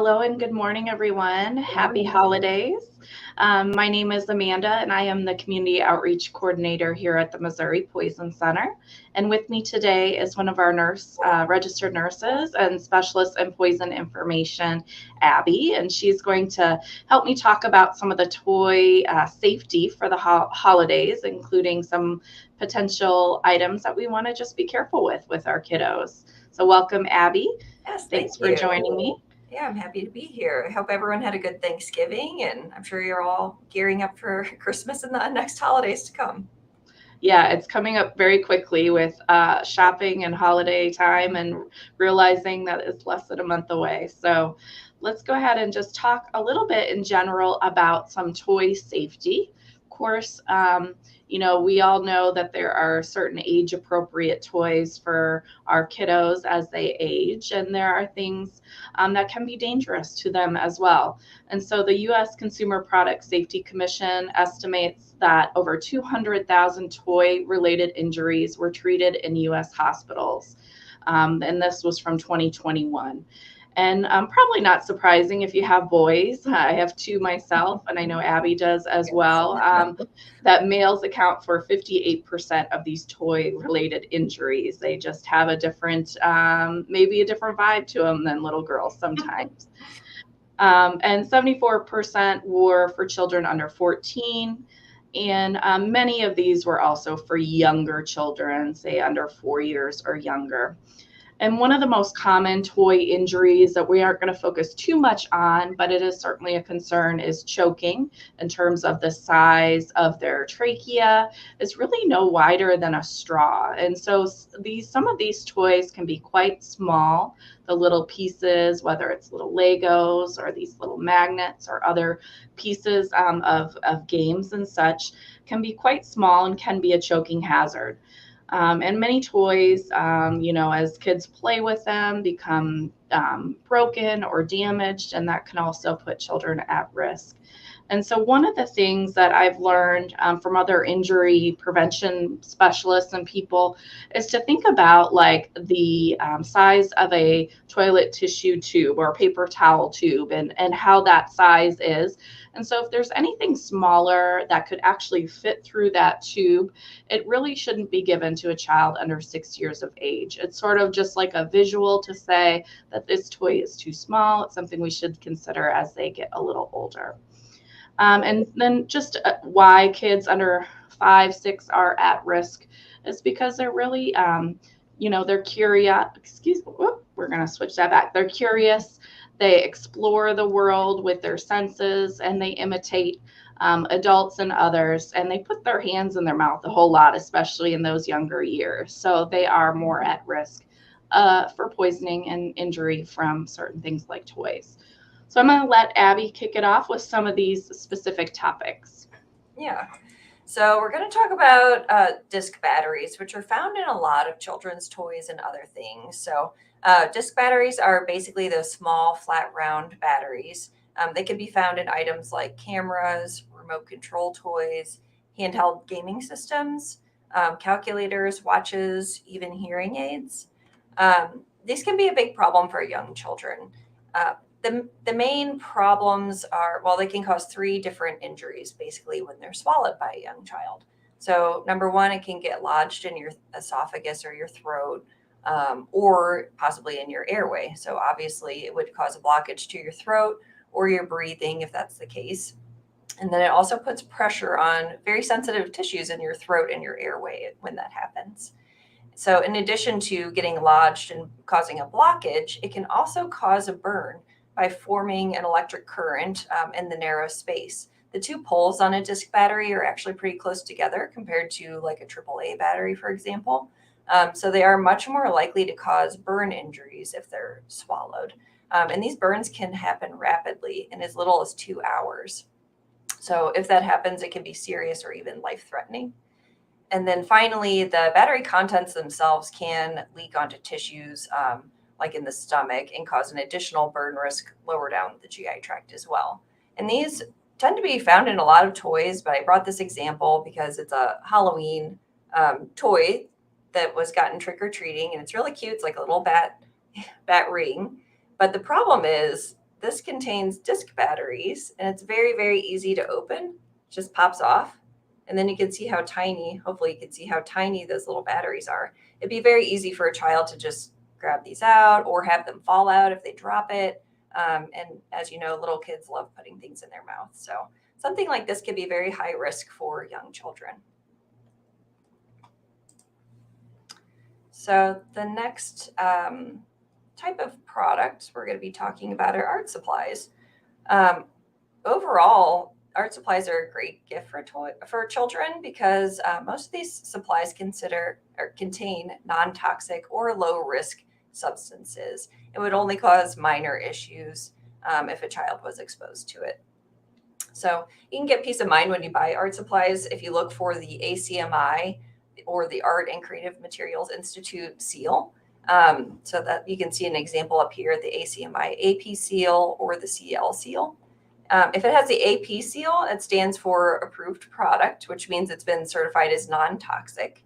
Hello and good morning, everyone. Good Happy morning. holidays. My name is Amanda, and I am the Community Outreach Coordinator here at the Missouri Poison Center. And with me today is one of our registered nurses and specialists in poison information, Abby. And she's going to help me talk about some of the toy safety for the holidays, including some potential items that we want to just be careful with our kiddos. So, welcome, Abby. Yes, Thanks thank for you. joining me. Yeah, I'm happy to be here. I hope everyone had a good Thanksgiving, and I'm sure you're all gearing up for Christmas and the next holidays to come. Yeah, it's coming up very quickly with shopping and holiday time and realizing that it's less than a month away. So let's go ahead and just talk a little bit in general about some toy safety. Of course, we all know that there are certain age appropriate toys for our kiddos as they age, and there are things that can be dangerous to them as well. And so the U.S. Consumer Product Safety Commission estimates that over 200,000 toy related injuries were treated in U.S. hospitals. And this was from 2021. And probably not surprising if you have boys. I have two myself, and I know Abby does as Yes. well. That males account for 58% of these toy related injuries. They just have a different, maybe a different vibe to them than little girls sometimes. And 74% were for children under 14. And many of these were also for younger children, say under 4 years or younger. And one of the most common toy injuries that we aren't going to focus too much on, but it is certainly a concern, is choking in terms of the size of their trachea. It's really no wider than a straw. And so some of these toys can be quite small. The little pieces, whether it's little Legos or these little magnets or other pieces of games and such, can be quite small and can be a choking hazard. And many toys, as kids play with them, become broken or damaged, and that can also put children at risk. And so, one of the things that I've learned from other injury prevention specialists and people is to think about like the size of a toilet tissue tube or a paper towel tube and how that size is. And so, if there's anything smaller that could actually fit through that tube, it really shouldn't be given to a child under 6 years of age. It's sort of just like a visual to say that this toy is too small. It's something we should consider as they get a little older. And then just why kids under 5, 6 are at risk is because they're really, they're curious. Excuse me, we're going to switch that back. They're curious. They explore the world with their senses and they imitate adults and others, and they put their hands in their mouth a whole lot, especially in those younger years. So they are more at risk for poisoning and injury from certain things like toys. So I'm going to let Abby kick it off with some of these specific topics. Yeah. So we're going to talk about disc batteries, which are found in a lot of children's toys and other things. So disc batteries are basically those small, flat, round batteries. They can be found in items like cameras, remote control toys, handheld gaming systems, calculators, watches, even hearing aids. These can be a big problem for young children. Uh, the main problems are, well, they can cause three different injuries basically when they're swallowed by a young child. So, number one, it can get lodged in your esophagus or your throat, or possibly in your airway. So, obviously, it would cause a blockage to your throat or your breathing if that's the case. And then it also puts pressure on very sensitive tissues in your throat and your airway when that happens. So, in addition to getting lodged and causing a blockage, it can also cause a burn by forming an electric current in the narrow space. The two poles on a disc battery are actually pretty close together compared to like a AAA battery, for example. So, they are much more likely to cause burn injuries if they're swallowed. And these burns can happen rapidly in as little as 2 hours. So, if that happens, it can be serious or even life threatening. And then finally, the battery contents themselves can leak onto tissues, like in the stomach, and cause an additional burn risk lower down the GI tract as well. And these tend to be found in a lot of toys, but I brought this example because it's a Halloween toy that was gotten trick or treating, and it's really cute. It's like a little bat ring. But the problem is this contains disc batteries, and it's very, very easy to open. It just pops off. And then you can see how tiny, hopefully you can see how tiny those little batteries are. It'd be very easy for a child to just grab these out or have them fall out if they drop it. And as you know, little kids love putting things in their mouth. So something like this can be very high risk for young children. So the next type of product we're going to be talking about are art supplies. Overall, art supplies are a great gift for children because most of these supplies contain non-toxic or low-risk substances. It would only cause minor issues if a child was exposed to it. So you can get peace of mind when you buy art supplies if you look for the ACMI or the Art and Creative Materials Institute seal. So that you can see an example up here, the ACMI AP seal or the CL seal. If it has the AP seal, it stands for approved product, which means it's been certified as non-toxic.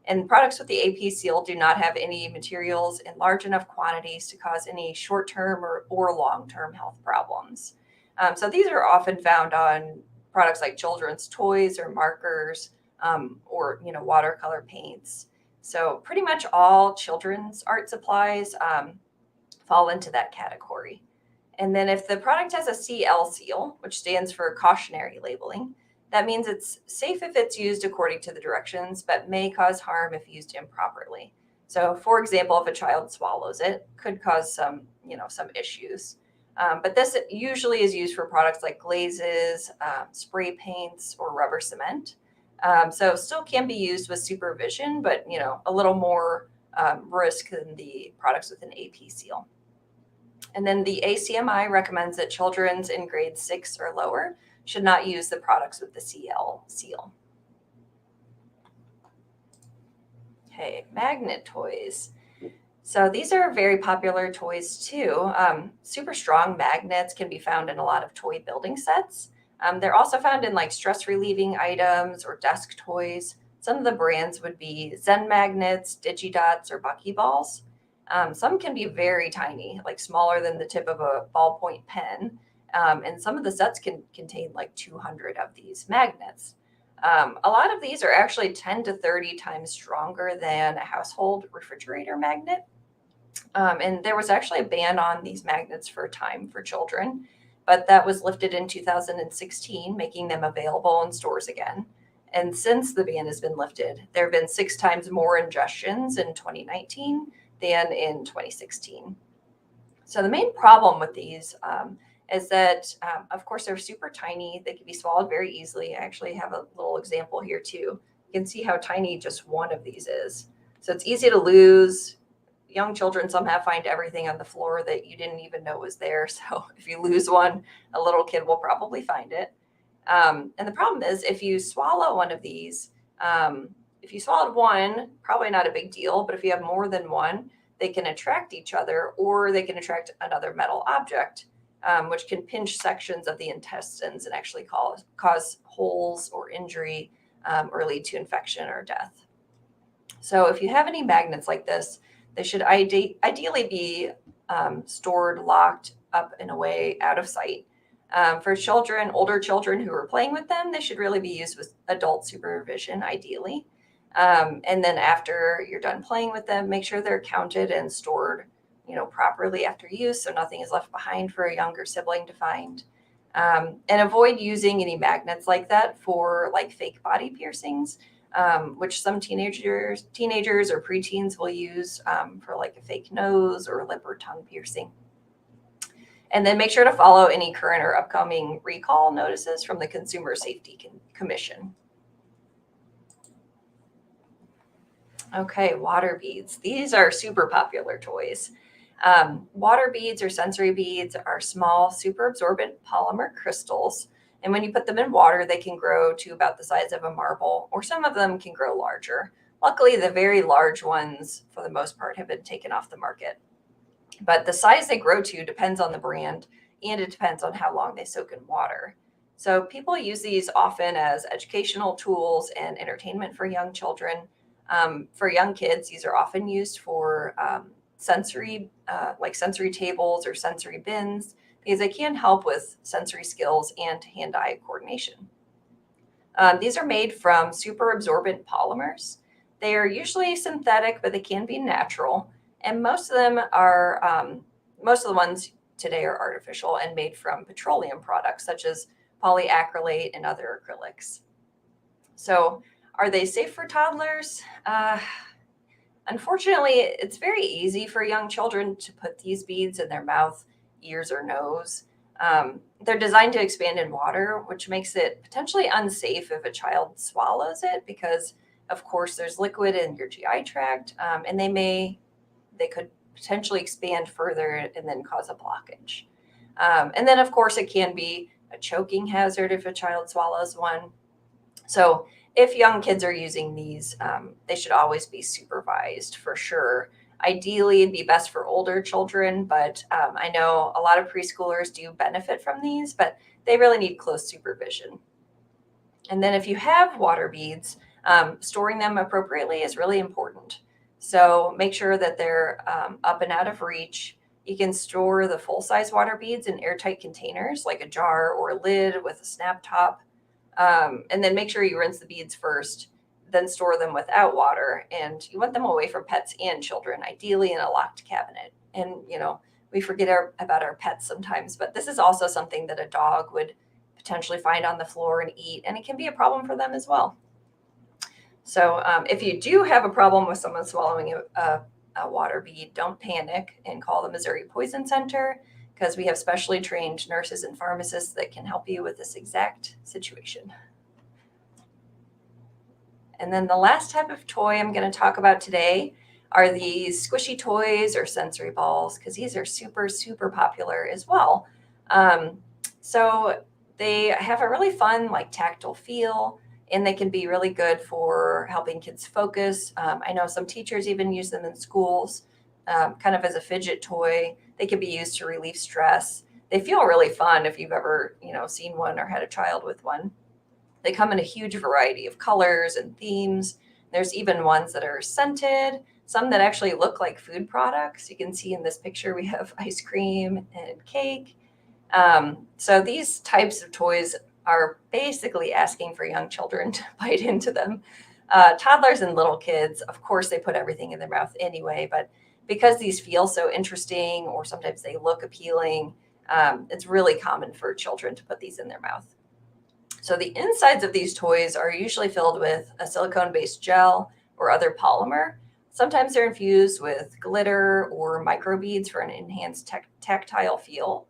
And products with the AP seal do not have any materials in large enough quantities to cause any short-term or long-term health problems. So these are often found on products like children's toys or markers or watercolor paints. So pretty much all children's art supplies fall into that category. And then if the product has a CL seal, which stands for cautionary labeling, that means it's safe if it's used according to the directions, but may cause harm if used improperly. So for example, if a child swallows it, could cause some issues. But this usually is used for products like glazes, spray paints, or rubber cement. So still can be used with supervision, but a little more risk than the products with an AP seal. And then the ACMI recommends that children in grade 6 or lower should not use the products with the CL seal. Okay, magnet toys. So these are very popular toys too. Super strong magnets can be found in a lot of toy building sets. They're also found in like stress relieving items or desk toys. Some of the brands would be Zen magnets, Digidots, or Buckyballs. Some can be very tiny, like smaller than the tip of a ballpoint pen. And some of the sets can contain like 200 of these magnets. A lot of these are actually 10 to 30 times stronger than a household refrigerator magnet. And there was actually a ban on these magnets for a time for children, but that was lifted in 2016, making them available in stores again. And since the ban has been lifted, there have been 6 times more ingestions in 2019 than in 2016. So the main problem with these is that, of course, they're super tiny. They can be swallowed very easily. I actually have a little example here too. You can see how tiny just one of these is. So it's easy to lose. Young children somehow find everything on the floor that you didn't even know was there. So if you lose one, a little kid will probably find it. And the problem is if you swallow one of these, if you swallowed one, probably not a big deal, but if you have more than one, they can attract each other or they can attract another metal object, which can pinch sections of the intestines and actually cause holes or injury or lead to infection or death. So if you have any magnets like this, they should ideally be stored, locked up and away out of sight. For children, older children who are playing with them, they should really be used with adult supervision, ideally. And then after you're done playing with them, make sure they're counted and stored, properly after use, so nothing is left behind for a younger sibling to find. And avoid using any magnets like that for like fake body piercings, which some teenagers or preteens will use for like a fake nose or lip or tongue piercing. And then make sure to follow any current or upcoming recall notices from the Consumer Safety Commission. Okay, water beads. These are super popular toys. Water beads or sensory beads are small, super absorbent polymer crystals. And when you put them in water, they can grow to about the size of a marble, or some of them can grow larger. Luckily, the very large ones, for the most part, have been taken off the market. But the size they grow to depends on the brand, and it depends on how long they soak in water. So people use these often as educational tools and entertainment for young children. For young kids, these are often used for sensory tables or sensory bins. because they can help with sensory skills and hand-eye coordination. These are made from super absorbent polymers. They are usually synthetic, but they can be natural. And most of them are, most of the ones today are artificial and made from petroleum products such as polyacrylate and other acrylics. So are they safe for toddlers? Unfortunately, it's very easy for young children to put these beads in their mouth, ears, or nose. They're designed to expand in water, which makes it potentially unsafe if a child swallows it because, of course, there's liquid in your GI tract, and they could potentially expand further and then cause a blockage. And then, of course, it can be a choking hazard if a child swallows one. So if young kids are using these, they should always be supervised for sure. Ideally, it'd be best for older children, but I know a lot of preschoolers do benefit from these, but they really need close supervision. And then if you have water beads, storing them appropriately is really important. So make sure that they're up and out of reach. You can store the full-size water beads in airtight containers like a jar or a lid with a snap top. And then make sure you rinse the beads first, then store them without water. And you want them away from pets and children, ideally in a locked cabinet. And, we forget about our pets sometimes, but this is also something that a dog would potentially find on the floor and eat, and it can be a problem for them as well. So if you do have a problem with someone swallowing a water bead, don't panic and call the Missouri Poison Center, because we have specially trained nurses and pharmacists that can help you with this exact situation. And then the last type of toy I'm going to talk about today are these squishy toys or sensory balls, because these are super, super popular as well. So they have a really fun, tactile feel, and they can be really good for helping kids focus. I know some teachers even use them in schools, kind of as a fidget toy. They can be used to relieve stress. They feel really fun if you've ever, seen one or had a child with one. They come in a huge variety of colors and themes. There's even ones that are scented, some that actually look like food products. You can see in this picture we have ice cream and cake. So these types of toys are basically asking for young children to bite into them. Toddlers and little kids, of course, they put everything in their mouth anyway, but because these feel so interesting or sometimes they look appealing, it's really common for children to put these in their mouth. So the insides of these toys are usually filled with a silicone-based gel or other polymer. Sometimes they're infused with glitter or microbeads for an enhanced tactile feel.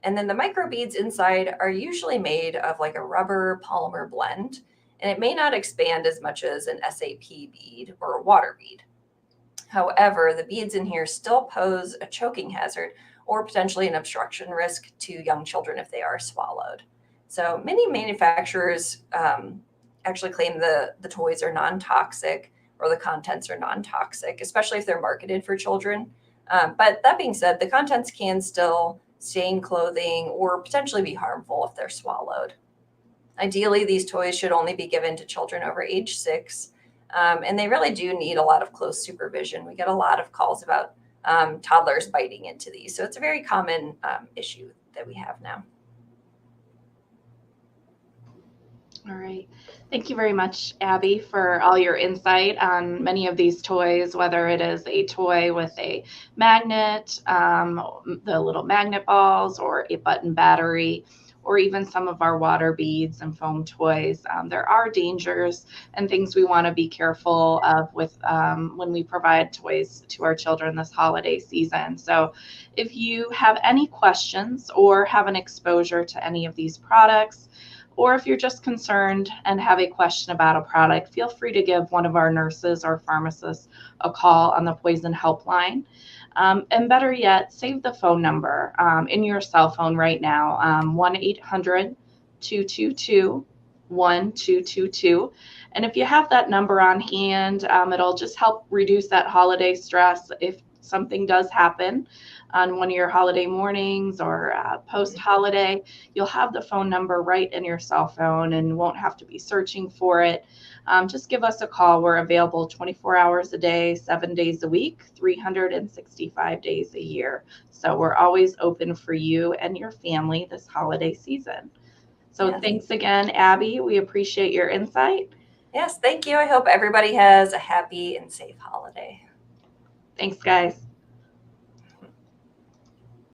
And then the microbeads inside are usually made of a rubber polymer blend, and it may not expand as much as an SAP bead or a water bead. However, the beads in here still pose a choking hazard or potentially an obstruction risk to young children if they are swallowed. So many manufacturers actually claim the toys are non-toxic or the contents are non-toxic, especially if they're marketed for children. But that being said, the contents can still stain clothing or potentially be harmful if they're swallowed. Ideally, these toys should only be given to children over age 6. And they really do need a lot of close supervision. We get a lot of calls about toddlers biting into these. So it's a very common issue that we have now. All right. Thank you very much, Abby, for all your insight on many of these toys, whether it is a toy with a magnet, the little magnet balls, or a button battery, or even some of our water beads and foam toys. There are dangers and things we want to be careful of with when we provide toys to our children this holiday season. So if you have any questions or have an exposure to any of these products, or if you're just concerned and have a question about a product, feel free to give one of our nurses or pharmacists a call on the Poison Helpline. And better yet, save the phone number in your cell phone right now, 1-800-222-1222. And if you have that number on hand, it'll just help reduce that holiday stress if something does happen on one of your holiday mornings or post-holiday, you'll have the phone number right in your cell phone and won't have to be searching for it. Just give us a call. We're available 24 hours a day, 7 days a week, 365 days a year. So we're always open for you and your family this holiday season. So Yes. thanks again, Abby. We appreciate your insight. Yes, thank you. I hope everybody has a happy and safe holiday. Thanks, guys.